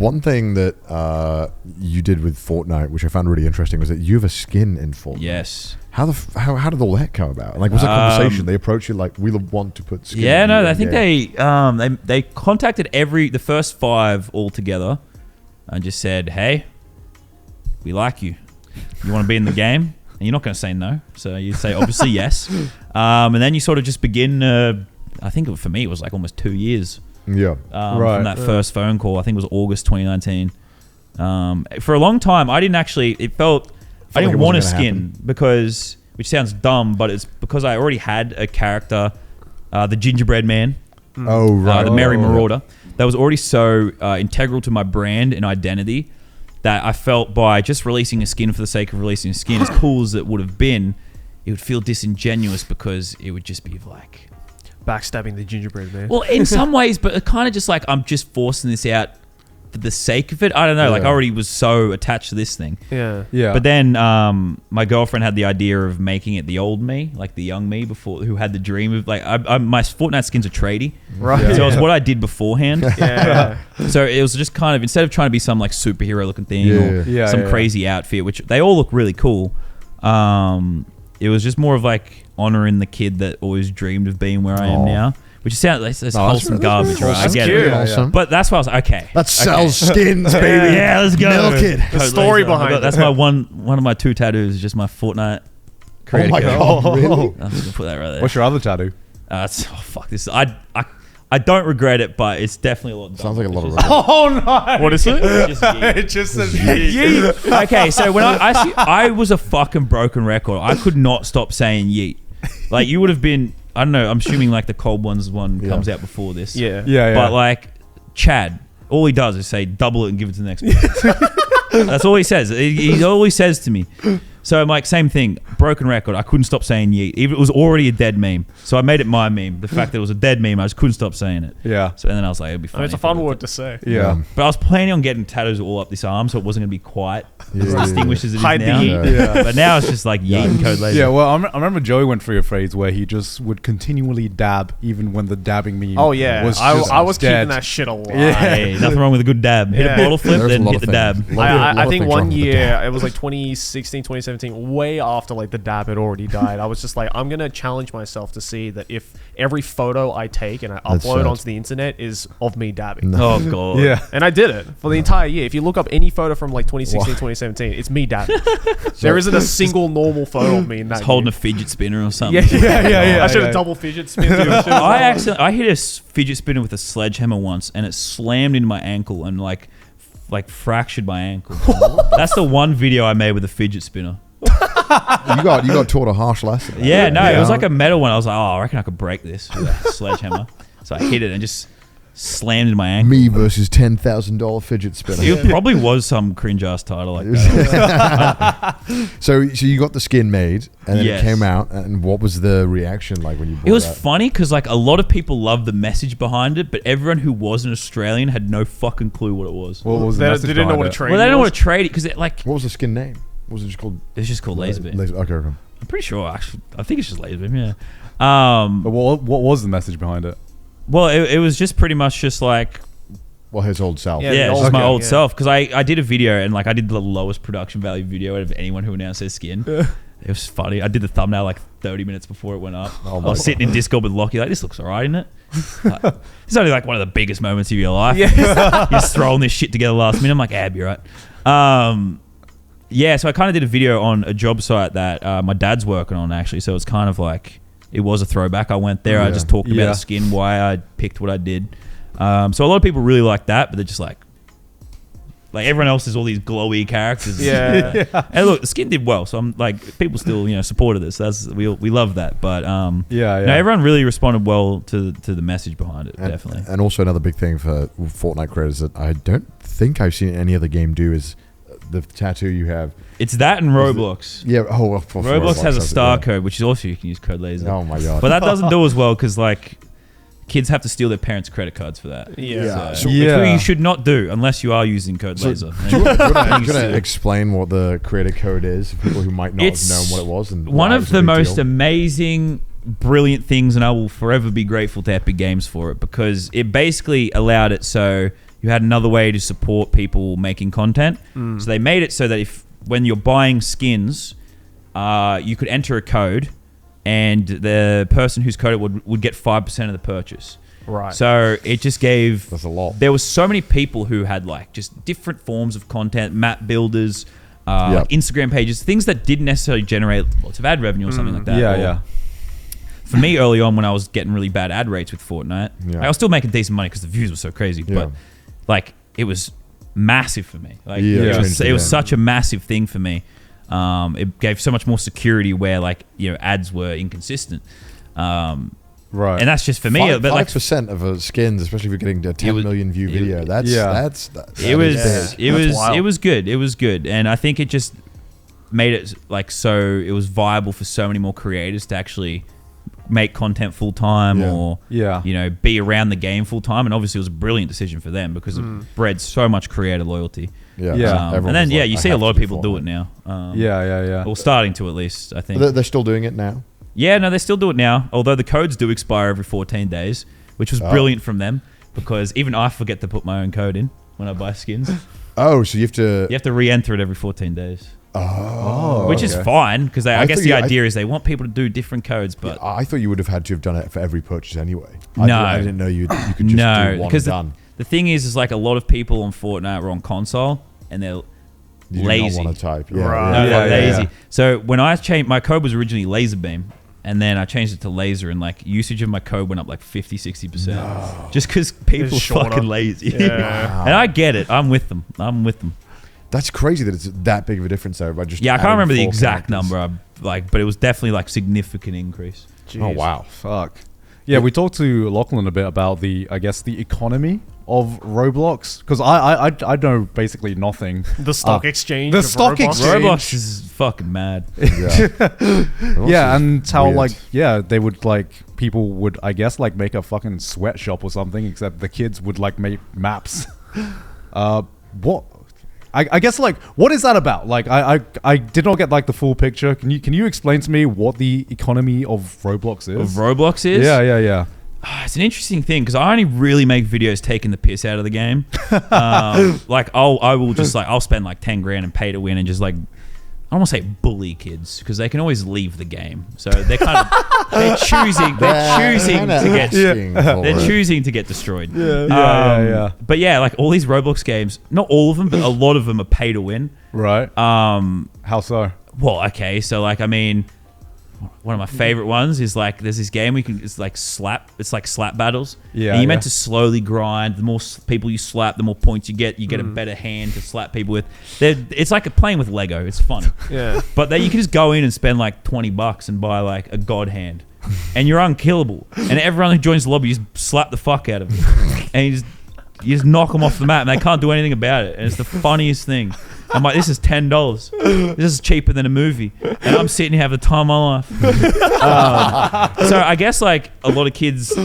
one thing that you did with Fortnite, which I found really interesting, was that you have a skin in Fortnite. Yes. How did all that come about? Like, was there a conversation? They approached you like, we want to put skin. Yeah, no, I think they contacted the first 5 all together and just said, hey, we like you. You want to be in the game? And you're not going to say no. So you say, obviously, yes. And then you sort of just begin, I think for me, it was like almost 2 years. Yeah. From that first phone call. I think it was August 2019. For a long time, I didn't want a skin because, which sounds dumb, but it's because I already had a character, the Gingerbread Man. Oh, right. The Merry Marauder. That was already so integral to my brand and identity that I felt by just releasing a skin for the sake of releasing a skin, as cool as it would have been, it would feel disingenuous because it would just be like... backstabbing the Gingerbread Man. Well, in some ways, but it kind of just like I'm just forcing this out for the sake of it. I don't know. Like I already was so attached to this thing. Yeah. But then my girlfriend had the idea of making it the old me, like the young me before, who had the dream of like my Fortnite skin's a tradie, right? So it was what I did beforehand. Yeah. So it was just kind of, instead of trying to be some like superhero looking thing or some crazy outfit, which they all look really cool. It was just more of like honoring the kid that always dreamed of being where I am now. Which sounds like it's wholesome garbage, right? I get it. Awesome. But that's why I was like, okay. That sells skins, baby. Yeah, let's go. Milk it. The story behind it. That's my one of my 2 tattoos is just my Fortnite creator. Oh my God, really? I'm just gonna put that right there. What's your other tattoo? Fuck this. I don't regret it, but it's definitely a lot dumber. Sounds like a lot of It's regret. Oh no! What is it? just yeet. It just says yeet. Okay, so when I was a fucking broken record. I could not stop saying yeet. Like you would have been, I don't know, I'm assuming like the Cold Ones one comes out before this. Yeah. But like Chad, all he does is say double it and give it to the next person. That's all he says. He always says to me. So I'm like, same thing, broken record. I couldn't stop saying yeet. Even it was already a dead meme. So I made it my meme. The fact that it was a dead meme, I just couldn't stop saying it. Yeah. So then I was like, it'd be I funny. mean, it's a fun word to say. Yeah. But I was planning on getting tattoos all up this arm, so it wasn't going to be quite as Yeah. distinguished as it is Hide the now. yeet. Yeah. But now it's just like yeet and code laser. Yeah, well, I remember Joey went through a phase where he just would continually dab, even when the dabbing meme Oh yeah, was I was dead. keeping that shit alive. Yeah. Hey, nothing wrong with a good dab. Hit Yeah. a bottle flip, There's a then lot hit of the dab. things. I think things one wrong with the year, dab. it was like 2016, 2017, way after like the dab had already died. I was just like, I'm gonna challenge myself to see that if every photo I take and I That's upload sad. onto the internet is of me dabbing. No. Oh, God. Yeah. And I did it for the entire year. If you look up any photo from like 2016, 2017, it's me dabbing. There isn't a single normal photo of me in that. It's holding a year. fidget spinner or something. Yeah. I should have yeah. double fidget spin. I hit a fidget spinner with a sledgehammer once, and it slammed into my ankle and like fractured my ankle. That's the one video I made with a fidget spinner. You got taught a harsh lesson. Yeah, no, it was like a metal one. I was like, oh, I reckon I could break this with a sledgehammer. So I hit it and just slammed into my ankle. Me versus $10,000 fidget spinner. It probably was some cringe ass title like that. So you got the skin made, and then Yes. it came out. And what was the reaction like when you bought It was that? funny because like a lot of people loved the message behind it, but everyone who wasn't Australian had no fucking clue what it was. What was the They message didn't know behind what a it? trade Well, they don't know was. what to trade it because it like What was the skin name? Was it just called? it's just called Laser Beam. Okay. I'm pretty sure actually. I think it's just Laser Beam. Yeah. But what was the message behind it? Well, it was just pretty much just like Well, his old self. Yeah, yeah, the it's old just my guy, old yeah. self because I did a video and like I did the lowest production value video out of anyone who announced their skin. It was funny. I did the thumbnail like 30 minutes before it went up. Oh I my was sitting in Discord with Lockie like, this looks alright, isn't it? Like, it's only like one of the biggest moments of your life. Yeah. You're just throwing this shit together last minute. I'm like, you're right. Yeah, so I kind of did a video on a job site that my dad's working on actually. So it's kind of like, it was a throwback. I went there. I just talked about the skin, why I picked what I did. So a lot of people really like that, but they're just like everyone else is all these glowy characters. Yeah. And look, the skin did well, so I'm like, people still supported this. We love that, but no, everyone really responded well to the message behind it. Definitely. And also another big thing for Fortnite creators that I don't think I've seen any other game do is the tattoo you have. It's that and Roblox. Yeah. Oh, well, Roblox has a star code, which is also you can use code laser. Oh my God. But that doesn't do as well because like kids have to steal their parents' credit cards for that. Yeah. So, which you should not do unless you are using code laser. Do you want to explain what the creator code is for people who might not have known what it was? And one why of it's a the big most deal? amazing, brilliant things, and I will forever be grateful to Epic Games for it because it basically allowed it so you had another way to support people making content. So they made it so that when you're buying skins, you could enter a code, and the person whose code it would get 5% of the purchase. Right. So it just gave... That's a lot. There was so many people who had like just different forms of content, map builders, like Instagram pages, things that didn't necessarily generate lots of ad revenue or something like that. Yeah. For me, early on when I was getting really bad ad rates with Fortnite, I was still making decent money because the views were so crazy. But like it was massive for me. Like it was such a massive thing for me. It gave so much more security where like ads were inconsistent. Right, and that's just for me. But like 5% of a skins, especially if you're getting a 10 million view video, that's it was good. It was good, and I think it just made it like so it was viable for so many more creators to actually make content full time or be around the game full time. And obviously, it was a brilliant decision for them because it bred so much creator loyalty. And then you see a lot of people do it now. Well, starting to at least, I think they're still doing it now. Yeah, no, they still do it now. Although the codes do expire every 14 days, which was brilliant from them because even I forget to put my own code in when I buy skins. Oh, so you have to re-enter it every 14 days. Oh, which is fine because I guess the idea is they want people to do different codes. But I thought you would have had to have done it for every purchase anyway. I didn't know you could just do one and done. The thing is like a lot of people on Fortnite were on console and they're lazy. Do not want to type. Lazy. So when I changed, my code was originally laser beam. And then I changed it to laser, and like usage of my code went up like 50-60%. Just because people are fucking lazy. Yeah. And I get it. I'm with them. That's crazy that it's that big of a difference though. By just I can't remember the exact number, but it was definitely like significant increase. Jeez. Oh wow, fuck. Yeah, we talked to Lachlan a bit about the economy of Roblox because I know basically nothing. The stock exchange. The stock exchange. Roblox is fucking mad. And how weird. They would people would make a fucking sweatshop or something, except the kids would make maps. What? I guess what is that about? I did not get the full picture. Can you explain to me what the economy of Roblox is? Of Roblox is? Yeah. It's an interesting thing because I only really make videos taking the piss out of the game. I'll spend 10 grand and pay to win and just I don't want to say bully kids because they can always leave the game. So they're kind of they're choosing to get destroyed. But all these Roblox games, not all of them, but a lot of them are pay to win. Right. How so? Well, okay, so one of my favorite ones is there's this game it's like slap battles. And you're meant to slowly grind. The more people you slap, the more points you get. You get a better hand to slap people with. It's like playing with Lego. It's fun. Yeah. But then you can just go in and spend $20 and buy a god hand, and you're unkillable. And everyone who joins the lobby, you just slap the fuck out of them, and you just knock them off the map, and they can't do anything about it. And it's the funniest thing. I'm like, this is $10. This is cheaper than a movie, and I'm sitting here having the time of my life. So I guess a lot of kids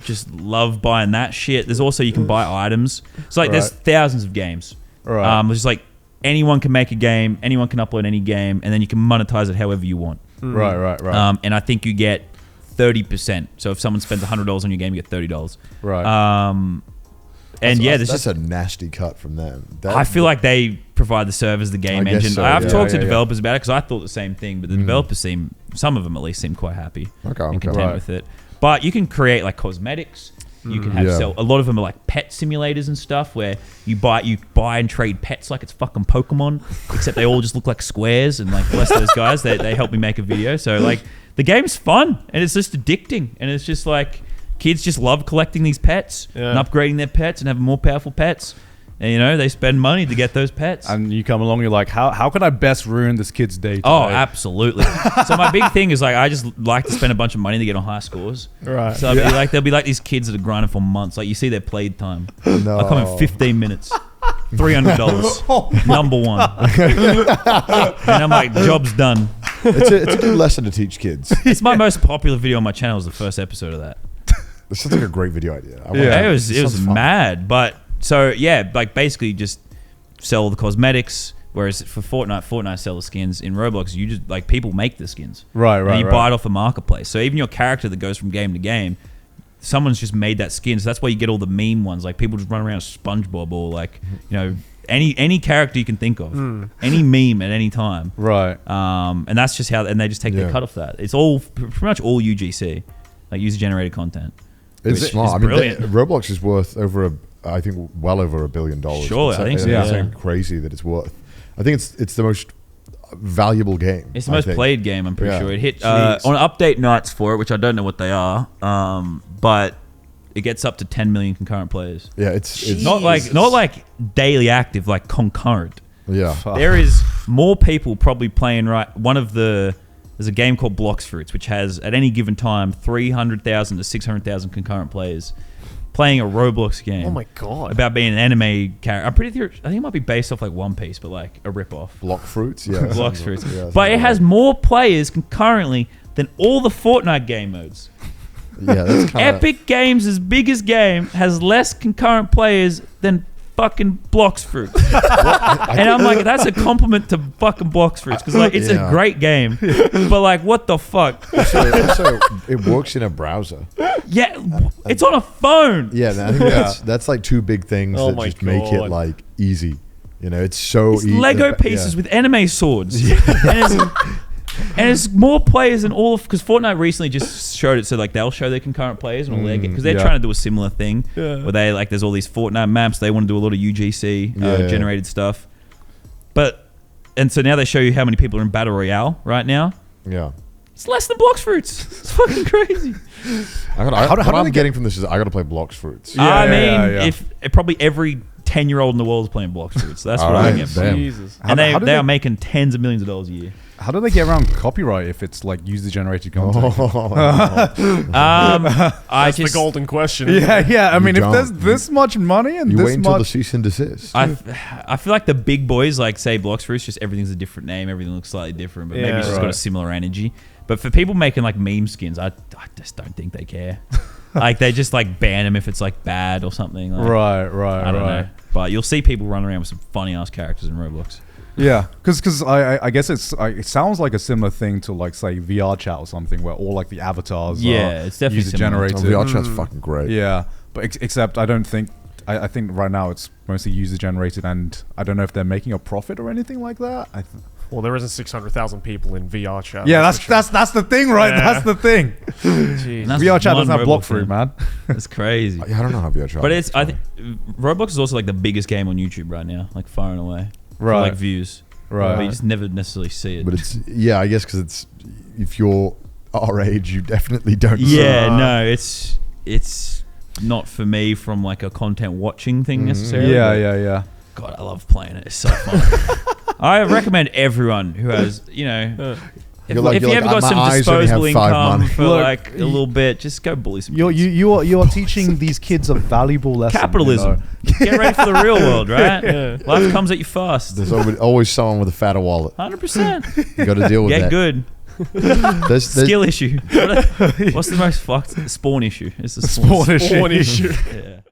just love buying that shit. There's also you can buy items. So there's thousands of games. Right. It's just anyone can make a game, anyone can upload any game, and then you can monetize it however you want. Right. And I think you get 30%. So if someone spends $100 on your game, you get $30. Right. That's a nasty cut from them. I feel like they provide the servers, the game engine. So, I've talked to developers about it because I thought the same thing, but the developers some of them at least seem quite happy and content with it. But you can create cosmetics. You can have sell. A lot of them are pet simulators and stuff where you buy and trade pets like it's fucking Pokemon, except they all just look like squares. And bless those guys, they helped me make a video. So the game's fun and it's just addicting, and it's just kids just love collecting these pets and upgrading their pets and having more powerful pets. And, they spend money to get those pets. And you come along, you're like, how can I best ruin this kid's day today? Oh, absolutely. So my big thing is I just like to spend a bunch of money to get on high scores. Right. So there'll be these kids that are grinding for months. You see their play time. No. I come in 15 minutes. $300. Number one. And I'm like, job's done. It's a good lesson to teach kids. It's my most popular video on my channel. Is the first episode of that. This sounds like a great video idea. It was mad, but so basically just sell the cosmetics. Whereas for Fortnite sell the skins. In Roblox, you just people make the skins. Right. And you buy it off a marketplace. So even your character that goes from game to game, someone's just made that skin. So that's why you get all the meme ones. Like people just run around as SpongeBob or like, you know, any character you can think of, any meme at any time. Right. And that's just how, and they just take their cut off that. It's all pretty much all UGC, like user generated content. It's smart. I mean, Roblox is worth I think well over $1 billion. Surely, I think so. It's something crazy that it's worth. I think it's the most valuable game. It's the most played game. I'm pretty sure it hit on update nights for it, which I don't know what they are, but it gets up to 10 million concurrent players. Yeah, it's not like daily active, like concurrent. Yeah, there is more people probably playing. There's a game called Blox Fruits, which has at any given time 300,000 to 600,000 concurrent players playing a Roblox game. Oh my god! About being an anime character. I'm pretty sure. I think it might be based off like One Piece, but like a rip-off. Blox Fruits, yeah. Blox Fruits. Yeah, but it has more players concurrently than all the Fortnite game modes. Yeah, that's kind of... Epic Games' biggest game has less concurrent players than fucking Blox Fruits. And I'm like, that's a compliment to fucking Blox Fruits because like it's a great game, but like what the fuck? Also, it works in a browser. Yeah, it's on a phone. Yeah, I think that's like two big things that just make it like easy. You know, it's so easy. Lego pieces with anime swords. And it's more players than all of, because Fortnite recently just showed it, so like they'll show their concurrent players and all their because they're trying to do a similar thing where they like there's all these Fortnite maps, they want to do a lot of UGC generated stuff, and so now they show you how many people are in Battle Royale right now. Yeah, it's less than Blox Fruits. It's fucking crazy. What I'm getting from this is I got to play Blox Fruits. If probably every 10-year-old in the world is playing Blox Fruits, so that's what I get. Jesus. And they are making tens of millions of dollars a year. How do they get around copyright if it's like user-generated content? That's the golden question. Yeah. I mean, if there's this much money and you this wait until much, the cease and desist. I feel like the big boys, like say Blox Fruits, just everything's a different name, everything looks slightly different, but maybe it's just got a similar energy. But for people making like meme skins, I just don't think they care. Like they just like ban them if it's like bad or something. Like, right. I don't know. But you'll see people run around with some funny ass characters in Roblox. Yeah, because I guess it sounds like a similar thing to like say VR chat or something where all like the avatars it's definitely user generated. VR chat's fucking great. Yeah, but except I don't think I think right now it's mostly user generated, and I don't know if they're making a profit or anything like that. Well, there isn't 600,000 people in VR chat. Yeah, that's the thing, right? Yeah. That's the thing. VR chat doesn't have block fruit, man. That's crazy. I don't know how VR chat. But I think Roblox is also like the biggest game on YouTube right now, like far and away. Right. For like views. Right. But you just never necessarily see it. But I guess because it's if you're our age, you definitely don't. Yeah, no, it's not for me from like a content watching thing necessarily. Yeah. God, I love playing it. It's so fun. I recommend everyone who has, if you ever got some disposable income for like a little bit, just go bully some kids. You are teaching these kids a valuable lesson. Capitalism. Get ready for the real world, right? Life comes at you fast. There's always someone with a fatter wallet. 100%. You got to deal with that. Get good. There's Skill issue. What's the most fucked? Spawn issue. It's the spawn issue. Yeah.